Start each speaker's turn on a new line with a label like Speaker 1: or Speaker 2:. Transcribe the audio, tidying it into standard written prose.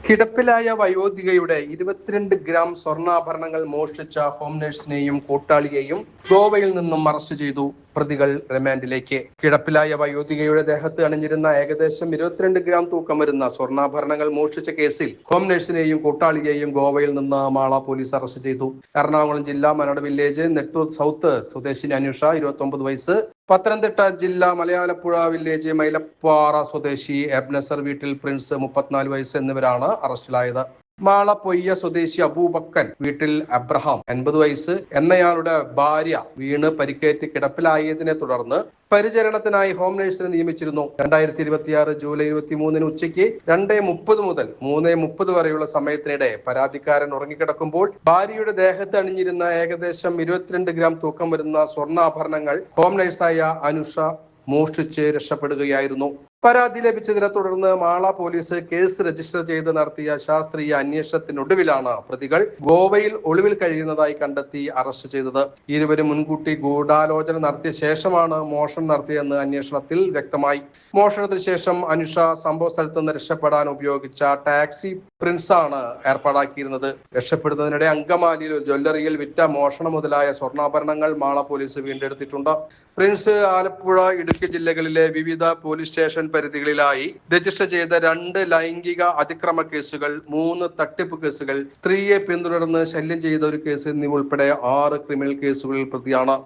Speaker 1: കിടപ്പിലായ വയോധികയുടെ 22 gram സ്വർണ്ണാഭരണങ്ങൾ മോഷ്ടിച്ച home നഴ്സിനെയും കൂട്ടാളിയെയും ഗോവയിൽ നിന്നും അറസ്റ്റ് ചെയ്തു. പ്രതികൾ റിമാൻഡിലേക്ക്. കിടപ്പിലായ വയോധികയുടെ ദേഹത്ത് അണിഞ്ഞിരുന്ന ഏകദേശം 22 ഗ്രാം തൂക്കം വരുന്ന സ്വർണ്ണാഭരണങ്ങൾ മോഷ്ടിച്ച കേസിൽ ഹോം നഴ്സിനെയും കൂട്ടാളിയെയും ഗോവയിൽ നിന്ന് മാള പോലീസ് അറസ്റ്റ് ചെയ്തു. എറണാകുളം ജില്ലാ മനോട് വില്ലേജ് നെട്ടൂർ സൗത്ത് സ്വദേശിനി അനുഷ 29 വയസ്സ്, പത്തനംതിട്ട ജില്ലാ മലയാലപ്പുഴ വില്ലേജ് മൈലപ്പാറ സ്വദേശി എബ്നസർ വീട്ടിൽ പ്രിൻസ് 34 വയസ്സ് എന്നിവരാണ് അറസ്റ്റിലായത്. മാള പൊയ്യ സ്വദേശി അബൂബക്കൻ വീട്ടിൽ അബ്രഹാം 80 വയസ്സ് എന്നയാളുടെ ഭാര്യ വീണ് പരിക്കേറ്റ് കിടപ്പിലായതിനെ തുടർന്ന് പരിചരണത്തിനായി ഹോം നഴ്സിനെ നിയമിച്ചിരുന്നു. 2026 ജൂലൈ 23 ഉച്ചയ്ക്ക് 2:30 മുതൽ 3:30 വരെയുള്ള സമയത്തിനിടെ പരാതിക്കാരൻ ഉറങ്ങിക്കിടക്കുമ്പോൾ ഭാര്യയുടെ ദേഹത്ത് അണിഞ്ഞിരുന്ന ഏകദേശം 22 ഗ്രാം തൂക്കം വരുന്ന സ്വർണ്ണാഭരണങ്ങൾ ഹോം നഴ്സായ അനുഷ മോഷ്ടിച്ച് രക്ഷപ്പെടുകയായിരുന്നു. പരാതി ലഭിച്ചതിനെ തുടർന്ന് മാള പോലീസ് കേസ് രജിസ്റ്റർ ചെയ്ത് നടത്തിയ ശാസ്ത്രീയ അന്വേഷണത്തിനൊടുവിലാണ് പ്രതികൾ ഗോവയിൽ ഒളിവിൽ കഴിയുന്നതായി കണ്ടെത്തി അറസ്റ്റ് ചെയ്തത്. ഇരുവരും മുൻകൂട്ടി ഗൂഢാലോചന നടത്തിയ ശേഷമാണ് മോഷണം നടത്തിയെന്ന് അന്വേഷണത്തിൽ വ്യക്തമായി. മോഷണത്തിന് ശേഷം അനുഷ സംഭവ സ്ഥലത്ത് നിന്ന് രക്ഷപ്പെടാൻ ഉപയോഗിച്ച ടാക്സി പ്രിൻസാണ് ഏർപ്പാടാക്കിയിരുന്നത്. രക്ഷപ്പെടുന്നതിനിടെ അങ്കമാലിയിൽ ഒരു ജ്വല്ലറിയിൽ വിറ്റ മോഷണം മുതലായ സ്വർണ്ണാഭരണങ്ങൾ മാള പോലീസ് വീണ്ടെടുത്തിട്ടുണ്ട്. പ്രിൻസ് ആലപ്പുഴ, ഇടുക്കി ജില്ലകളിലെ വിവിധ പോലീസ് സ്റ്റേഷൻ പരിധികളിലായി രജിസ്റ്റർ ചെയ്ത 2 ലൈംഗിക അതിക്രമ കേസുകൾ, 3 തട്ടിപ്പ് കേസുകൾ, സ്ത്രീയെ പിന്തുടർന്ന് ശല്യം ചെയ്ത ഒരു കേസ് എന്നിവ ഉൾപ്പെടെ 6 ക്രിമിനൽ കേസുകളിൽ പ്രതിയാണ്.